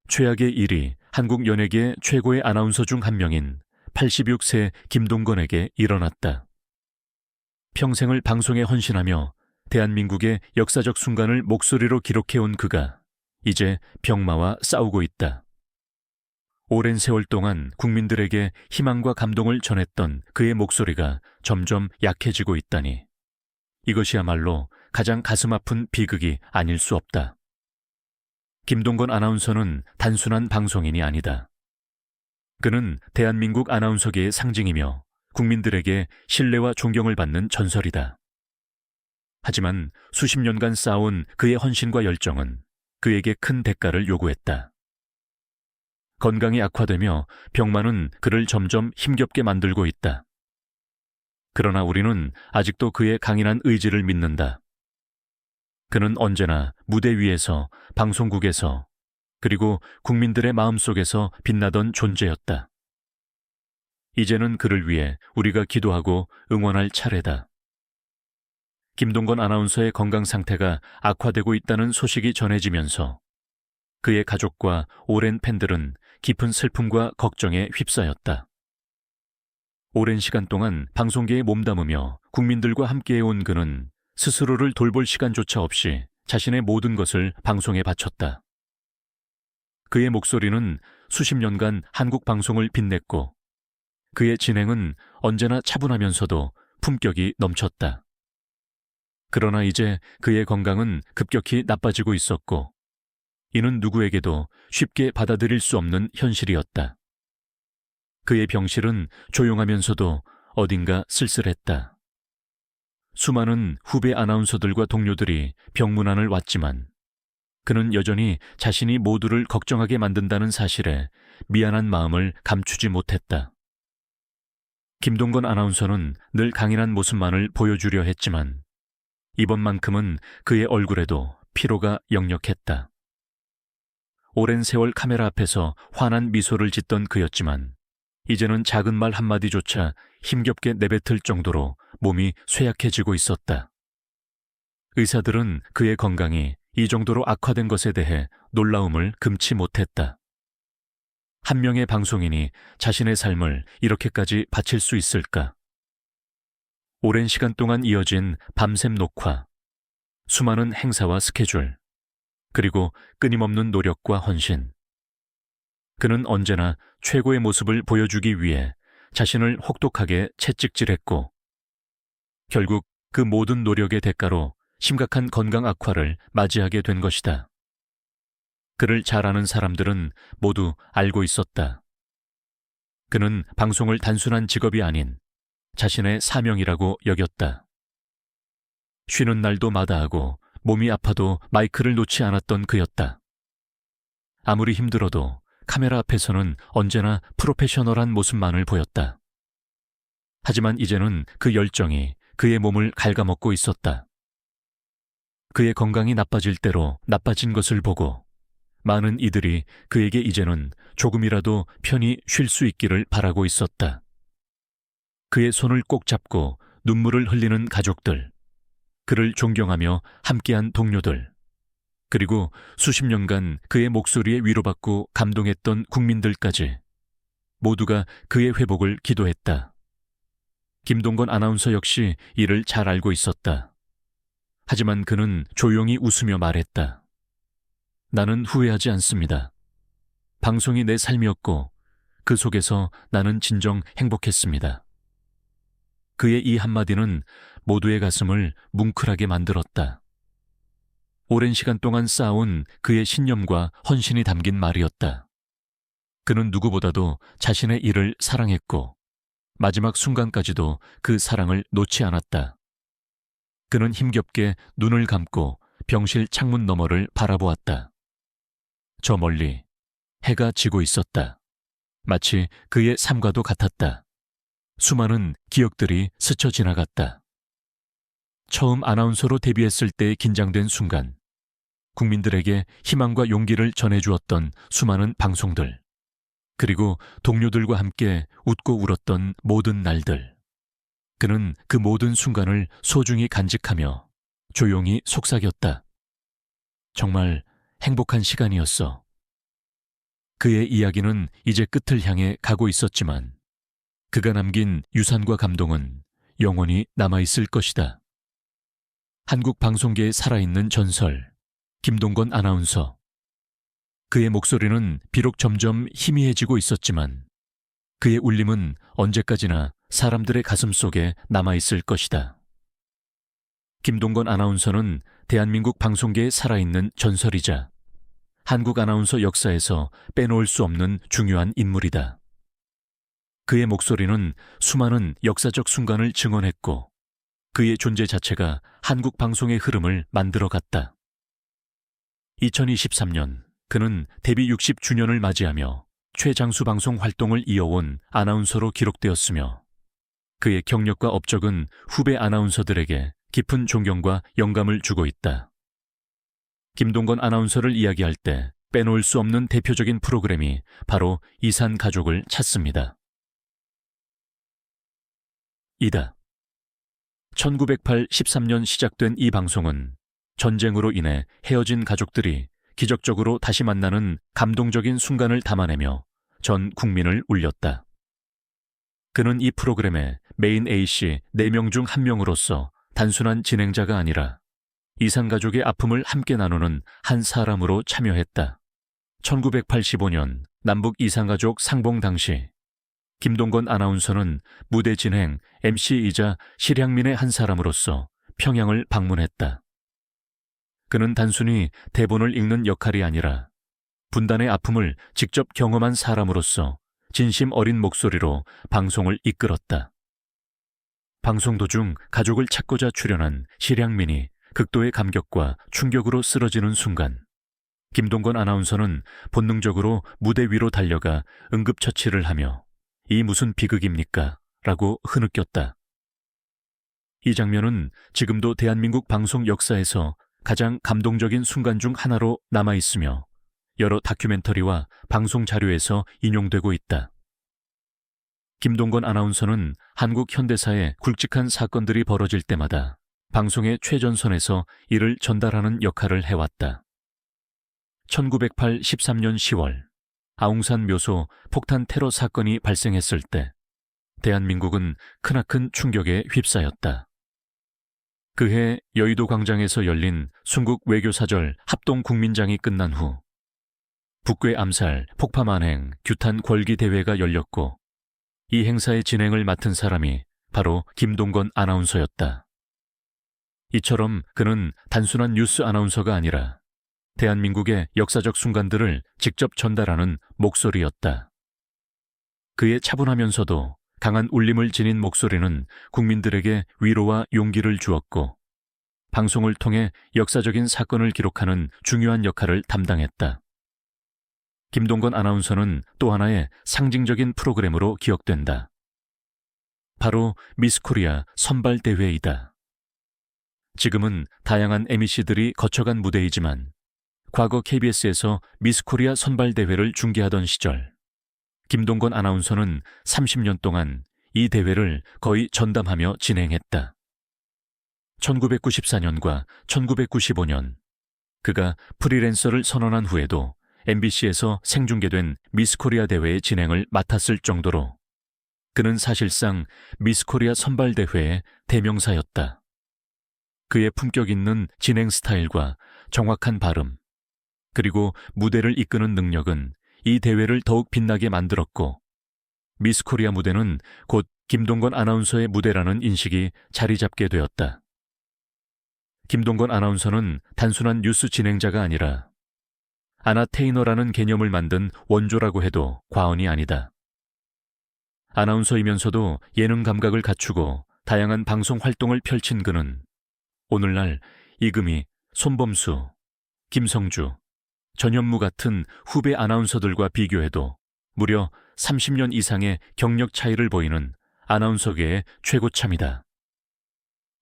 최악의 일이 한국 연예계 최고의 아나운서 중 한 명인 86세 김동건에게 일어났다. 평생을 방송에 헌신하며 대한민국의 역사적 순간을 목소리로 기록해온 그가 이제 병마와 싸우고 있다. 오랜 세월 동안 국민들에게 희망과 감동을 전했던 그의 목소리가 점점 약해지고 있다니 이것이야말로 가장 가슴 아픈 비극이 아닐 수 없다. 김동건 아나운서는 단순한 방송인이 아니다. 그는 대한민국 아나운서계의 상징이며 국민들에게 신뢰와 존경을 받는 전설이다. 하지만 수십 년간 쌓아온 그의 헌신과 열정은 그에게 큰 대가를 요구했다. 건강이 악화되며 병마는 그를 점점 힘겹게 만들고 있다. 그러나 우리는 아직도 그의 강인한 의지를 믿는다. 그는 언제나 무대 위에서, 방송국에서, 그리고 국민들의 마음속에서 빛나던 존재였다. 이제는 그를 위해 우리가 기도하고 응원할 차례다. 김동건 아나운서의 건강 상태가 악화되고 있다는 소식이 전해지면서 그의 가족과 오랜 팬들은 깊은 슬픔과 걱정에 휩싸였다. 오랜 시간 동안 방송계에 몸담으며 국민들과 함께해온 그는 스스로를 돌볼 시간조차 없이 자신의 모든 것을 방송에 바쳤다. 그의 목소리는 수십 년간 한국 방송을 빛냈고 그의 진행은 언제나 차분하면서도 품격이 넘쳤다. 그러나 이제 그의 건강은 급격히 나빠지고 있었고 이는 누구에게도 쉽게 받아들일 수 없는 현실이었다. 그의 병실은 조용하면서도 어딘가 쓸쓸했다. 수많은 후배 아나운서들과 동료들이 병문안을 왔지만 그는 여전히 자신이 모두를 걱정하게 만든다는 사실에 미안한 마음을 감추지 못했다. 김동건 아나운서는 늘 강인한 모습만을 보여주려 했지만 이번만큼은 그의 얼굴에도 피로가 역력했다. 오랜 세월 카메라 앞에서 환한 미소를 짓던 그였지만 이제는 작은 말 한마디조차 힘겹게 내뱉을 정도로 몸이 쇠약해지고 있었다. 의사들은 그의 건강이 이 정도로 악화된 것에 대해 놀라움을 금치 못했다. 한 명의 방송인이 자신의 삶을 이렇게까지 바칠 수 있을까? 오랜 시간 동안 이어진 밤샘 녹화, 수많은 행사와 스케줄, 그리고 끊임없는 노력과 헌신. 그는 언제나 최고의 모습을 보여주기 위해 자신을 혹독하게 채찍질했고 결국 그 모든 노력의 대가로 심각한 건강 악화를 맞이하게 된 것이다. 그를 잘 아는 사람들은 모두 알고 있었다. 그는 방송을 단순한 직업이 아닌 자신의 사명이라고 여겼다. 쉬는 날도 마다하고 몸이 아파도 마이크를 놓지 않았던 그였다. 아무리 힘들어도 카메라 앞에서는 언제나 프로페셔널한 모습만을 보였다. 하지만 이제는 그 열정이 그의 몸을 갉아먹고 있었다. 그의 건강이 나빠질 대로 나빠진 것을 보고 많은 이들이 그에게 이제는 조금이라도 편히 쉴 수 있기를 바라고 있었다. 그의 손을 꼭 잡고 눈물을 흘리는 가족들, 그를 존경하며 함께한 동료들, 그리고 수십 년간 그의 목소리에 위로받고 감동했던 국민들까지 모두가 그의 회복을 기도했다. 김동건 아나운서 역시 이를 잘 알고 있었다. 하지만 그는 조용히 웃으며 말했다. 나는 후회하지 않습니다. 방송이 내 삶이었고 그 속에서 나는 진정 행복했습니다. 그의 이 한마디는 모두의 가슴을 뭉클하게 만들었다. 오랜 시간 동안 쌓아온 그의 신념과 헌신이 담긴 말이었다. 그는 누구보다도 자신의 일을 사랑했고 마지막 순간까지도 그 사랑을 놓지 않았다. 그는 힘겹게 눈을 감고 병실 창문 너머를 바라보았다. 저 멀리 해가 지고 있었다. 마치 그의 삶과도 같았다. 수많은 기억들이 스쳐 지나갔다. 처음 아나운서로 데뷔했을 때의 긴장된 순간, 국민들에게 희망과 용기를 전해주었던 수많은 방송들, 그리고 동료들과 함께 웃고 울었던 모든 날들. 그는 그 모든 순간을 소중히 간직하며 조용히 속삭였다. 정말 행복한 시간이었어. 그의 이야기는 이제 끝을 향해 가고 있었지만 그가 남긴 유산과 감동은 영원히 남아있을 것이다. 한국 방송계에 살아있는 전설, 김동건 아나운서. 그의 목소리는 비록 점점 희미해지고 있었지만 그의 울림은 언제까지나 사람들의 가슴 속에 남아있을 것이다. 김동건 아나운서는 대한민국 방송계에 살아있는 전설이자 한국 아나운서 역사에서 빼놓을 수 없는 중요한 인물이다. 그의 목소리는 수많은 역사적 순간을 증언했고 그의 존재 자체가 한국 방송의 흐름을 만들어갔다. 2023년 그는 데뷔 60주년을 맞이하며 최장수 방송 활동을 이어온 아나운서로 기록되었으며 그의 경력과 업적은 후배 아나운서들에게 깊은 존경과 영감을 주고 있다. 김동건 아나운서를 이야기할 때 빼놓을 수 없는 대표적인 프로그램이 바로 이산 가족을 찾습니다. 이다. 1913년 시작된 이 방송은 전쟁으로 인해 헤어진 가족들이 기적적으로 다시 만나는 감동적인 순간을 담아내며 전 국민을 울렸다. 그는 이 프로그램의 메인 A씨 4명 중 1명으로서 단순한 진행자가 아니라 이산 가족의 아픔을 함께 나누는 한 사람으로 참여했다. 1985년 남북 이산 가족 상봉 당시 김동건 아나운서는 무대 진행 MC이자 실향민의 한 사람으로서 평양을 방문했다. 그는 단순히 대본을 읽는 역할이 아니라 분단의 아픔을 직접 경험한 사람으로서 진심 어린 목소리로 방송을 이끌었다. 방송 도중 가족을 찾고자 출연한 실향민이 극도의 감격과 충격으로 쓰러지는 순간 김동건 아나운서는 본능적으로 무대 위로 달려가 응급처치를 하며 이 무슨 비극입니까? 라고 흐느꼈다. 이 장면은 지금도 대한민국 방송 역사에서 가장 감동적인 순간 중 하나로 남아있으며 여러 다큐멘터리와 방송 자료에서 인용되고 있다. 김동건 아나운서는 한국 현대사에 굵직한 사건들이 벌어질 때마다 방송의 최전선에서 이를 전달하는 역할을 해왔다. 1908 13년 10월 아웅산 묘소 폭탄 테러 사건이 발생했을 때 대한민국은 크나큰 충격에 휩싸였다. 그해 여의도 광장에서 열린 순국 외교사절 합동국민장이 끝난 후 북괴 암살, 폭파 만행, 규탄 궐기 대회가 열렸고 이 행사의 진행을 맡은 사람이 바로 김동건 아나운서였다. 이처럼 그는 단순한 뉴스 아나운서가 아니라 대한민국의 역사적 순간들을 직접 전달하는 목소리였다. 그의 차분하면서도 강한 울림을 지닌 목소리는 국민들에게 위로와 용기를 주었고 방송을 통해 역사적인 사건을 기록하는 중요한 역할을 담당했다. 김동건 아나운서는 또 하나의 상징적인 프로그램으로 기억된다. 바로 미스코리아 선발대회이다. 지금은 다양한 MEC들이 거쳐간 무대이지만 과거 KBS에서 미스코리아 선발대회를 중계하던 시절 김동건 아나운서는 30년 동안 이 대회를 거의 전담하며 진행했다. 1994년과 1995년 그가 프리랜서를 선언한 후에도 MBC에서 생중계된 미스코리아 대회의 진행을 맡았을 정도로 그는 사실상 미스코리아 선발대회의 대명사였다. 그의 품격 있는 진행 스타일과 정확한 발음, 그리고 무대를 이끄는 능력은 이 대회를 더욱 빛나게 만들었고 미스코리아 무대는 곧 김동건 아나운서의 무대라는 인식이 자리 잡게 되었다. 김동건 아나운서는 단순한 뉴스 진행자가 아니라 아나테이너라는 개념을 만든 원조라고 해도 과언이 아니다. 아나운서이면서도 예능 감각을 갖추고 다양한 방송 활동을 펼친 그는 오늘날 이금희, 손범수, 김성주, 전현무 같은 후배 아나운서들과 비교해도 무려 30년 이상의 경력 차이를 보이는 아나운서계의 최고참이다.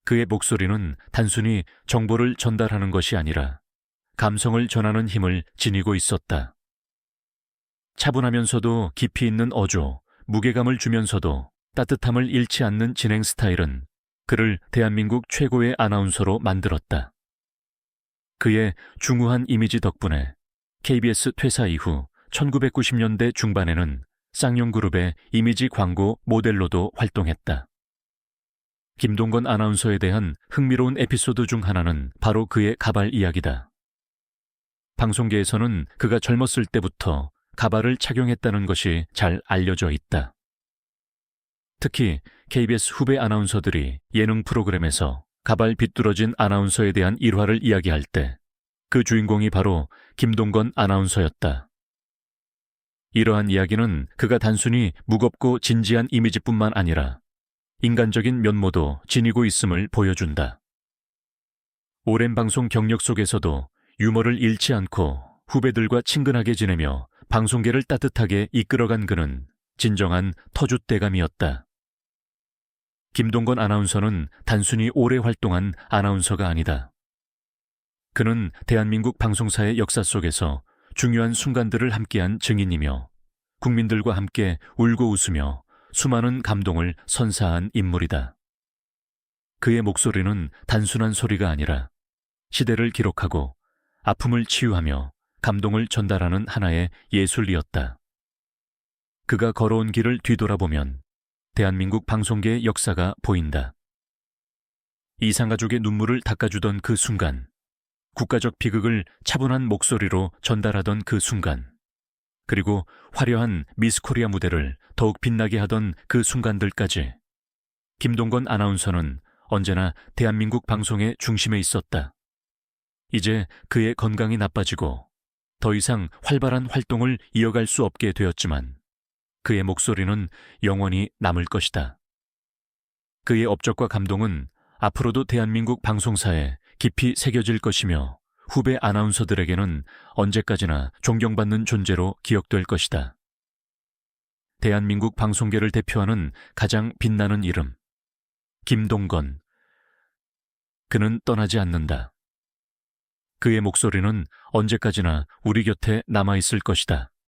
그의 목소리는 단순히 정보를 전달하는 것이 아니라 감성을 전하는 힘을 지니고 있었다. 차분하면서도 깊이 있는 어조, 무게감을 주면서도 따뜻함을 잃지 않는 진행 스타일은 그를 대한민국 최고의 아나운서로 만들었다. 그의 중후한 이미지 덕분에 KBS 퇴사 이후 1990년대 중반에는 쌍용그룹의 이미지 광고 모델로도 활동했다. 김동건 아나운서에 대한 흥미로운 에피소드 중 하나는 바로 그의 가발 이야기다. 방송계에서는 그가 젊었을 때부터 가발을 착용했다는 것이 잘 알려져 있다. 특히 KBS 후배 아나운서들이 예능 프로그램에서 가발 비뚤어진 아나운서에 대한 일화를 이야기할 때 그 주인공이 바로 김동건 아나운서였다. 이러한 이야기는 그가 단순히 무겁고 진지한 이미지뿐만 아니라 인간적인 면모도 지니고 있음을 보여준다. 오랜 방송 경력 속에서도 유머를 잃지 않고 후배들과 친근하게 지내며 방송계를 따뜻하게 이끌어간 그는 진정한 터줏대감이었다. 김동건 아나운서는 단순히 오래 활동한 아나운서가 아니다. 그는 대한민국 방송사의 역사 속에서 중요한 순간들을 함께한 증인이며 국민들과 함께 울고 웃으며 수많은 감동을 선사한 인물이다. 그의 목소리는 단순한 소리가 아니라 시대를 기록하고 아픔을 치유하며 감동을 전달하는 하나의 예술이었다. 그가 걸어온 길을 뒤돌아보면 대한민국 방송계의 역사가 보인다. 이상가족의 눈물을 닦아주던 그 순간, 국가적 비극을 차분한 목소리로 전달하던 그 순간, 그리고 화려한 미스코리아 무대를 더욱 빛나게 하던 그 순간들까지 김동건 아나운서는 언제나 대한민국 방송의 중심에 있었다. 이제 그의 건강이 나빠지고 더 이상 활발한 활동을 이어갈 수 없게 되었지만 그의 목소리는 영원히 남을 것이다. 그의 업적과 감동은 앞으로도 대한민국 방송사에 깊이 새겨질 것이며 후배 아나운서들에게는 언제까지나 존경받는 존재로 기억될 것이다. 대한민국 방송계를 대표하는 가장 빛나는 이름, 김동건. 그는 떠나지 않는다. 그의 목소리는 언제까지나 우리 곁에 남아있을 것이다.